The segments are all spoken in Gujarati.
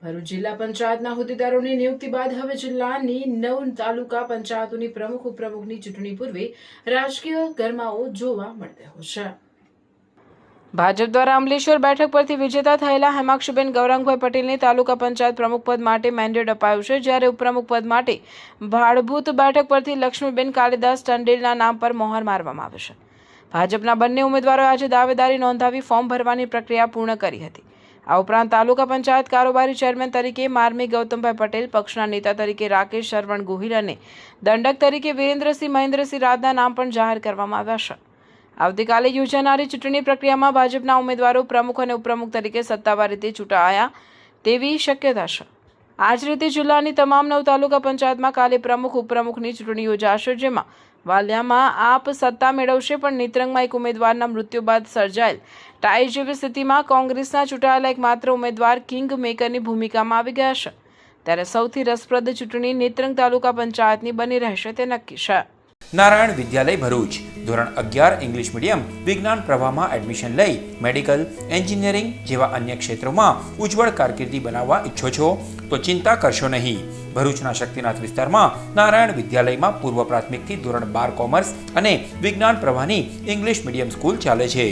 ભરૂચ જિલ્લા પંચાયતના હોદ્દેદારોની નિયુક્તિ બાદ હવે જિલ્લાની 9 તાલુકા પંચાયતોની પ્રમુખ ઉપપ્રમુખની ચૂંટણી પૂર્વે રાજકીય ગરમાવો જોવા મળી રહ્યો છે। ભાજપ દ્વારા અમલેશ્વર બેઠક પરથી વિજેતા થયેલા હેમાક્ષીબેન ગૌરાંગભાઈ પટેલને તાલુકા પંચાયત પ્રમુખ પદ માટે મેન્ડેટ અપાયું છે, જ્યારે ઉપપ્રમુખ પદ માટે ભાડભૂત બેઠક પરથી લક્ષ્મીબેન કાલિદાસ ટંડેલના નામ પર મહોર મારવામાં આવી છે। ભાજપના બંને ઉમેદવારોએ આજે દાવેદારી નોંધાવી ફોર્મ ભરવાની પ્રક્રિયા પૂર્ણ કરી હતી। આ ઉપરાંત તાલુકા પંચાયત કારોબારી ચેરમેન તરીકે મારમી ગૌતમભાઈ પટેલ, પક્ષના નેતા તરીકે રાકેશ શરવણ ગોહિલ અને દંડક તરીકે વિરેન્દ્રસિંહ મહેન્દ્રસિંહ રાજના નામ પણ જાહેર કરવામાં આવ્યા છે। આવતીકાલે યોજાનારી ચૂંટણી પ્રક્રિયામાં ભાજપના ઉમેદવારો પ્રમુખ અને ઉપપ્રમુખ તરીકે સત્તાવાર રીતે ચૂંટાયા તેવી શક્યતા છે। આ જ રીતે જિલ્લાની તમામ 9 તાલુકા પંચાયતમાં કાલે પ્રમુખ ઉપપ્રમુખની ચૂંટણી યોજાશે, જેમાં વાલિયામાં આપ સત્તા મેળવશે, પણ નેત્રંગમાં એક ઉમેદવારના મૃત્યુ બાદ સર્જાયેલ ટાઈ જેવી સ્થિતિમાં કોંગ્રેસના ચૂંટાયેલા એકમાત્ર ઉમેદવાર કિંગ મેકરની ભૂમિકામાં આવી ગયા છે। ત્યારે સૌથી રસપ્રદ ચૂંટણી નેત્રંગ તાલુકા પંચાયતની બની રહેશે તે નક્કી છે। નારાયણ વિદ્યાલય ભરૂચ ધોરણ 11 ઇંગ્લિશ મીડિયમ વિજ્ઞાન પ્રવાહમાં એડમિશન લઈ મેડિકલ, એન્જિનિયરિંગ જેવા અન્ય ક્ષેત્રોમાં ઉજ્જવળ કારકિર્દી બનાવવા ઈચ્છો છો તો ચિંતા કરશો નહીં। ભરૂચના શક્તિનાથ વિસ્તારમાં નારાયણ વિદ્યાલયમાં પૂર્વ પ્રાથમિકથી ધોરણ 12 કોમર્સ અને વિજ્ઞાન પ્રવાહની ઇંગ્લિશ મીડિયમ સ્કૂલ ચાલે છે,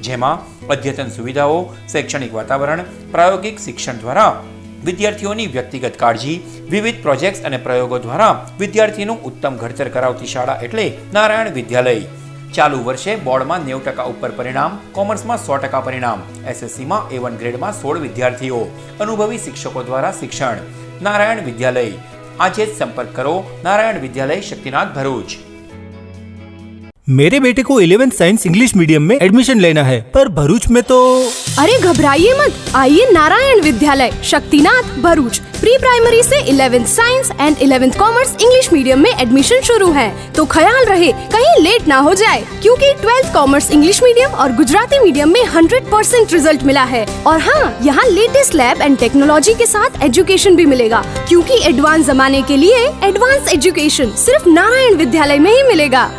જેમાં અદ્યતન સુવિધાઓ, શૈક્ષણિક વાતાવરણ, પ્રાયોગિક શિક્ષણ દ્વારા વિદ્યાર્થીઓની વ્યક્તિગત કાળજી, વિવિધ પ્રોજેક્ટ્સ અને પ્રયોગો દ્વારા વિદ્યાર્થીનું ઉત્તમ ઘડતર કરાવતી શાળા એટલે નારાયણ વિદ્યાલય। ચાલુ વર્ષે બોર્ડમાં 90% ઉપર પરિણામ, કોમર્સમાં 100% પરિણામ, એસએસસીમાં A1 ગ્રેડમાં 16 વિદ્યાર્થીઓ, અનુભવી શિક્ષકો દ્વારા શિક્ષણ। નારાયણ વિદ્યાલય, આજે જ સંપર્ક કરો નારાયણ વિદ્યાલય શક્તિનાથ भरूच। मेरे बेटे को 11th साइंस इंग्लिश मीडियम में एडमिशन लेना है, पर भरूच में तो। अरे घबराइए मत, आइए नारायण विद्यालय शक्तिनाथ भरूच। प्री प्राइमरी से 11th science and 11th commerce English medium में एडमिशन शुरू है, तो ख्याल रहे कहीं लेट ना हो जाए, क्योंकि 12th कॉमर्स इंग्लिश मीडियम और गुजराती मीडियम में 100% रिजल्ट मिला है। और हाँ, यहाँ लेटेस्ट लैब एंड टेक्नोलॉजी के साथ एजुकेशन भी मिलेगा, क्योंकि एडवांस जमाने के लिए एडवांस एजुकेशन सिर्फ नारायण विद्यालय में ही मिलेगा।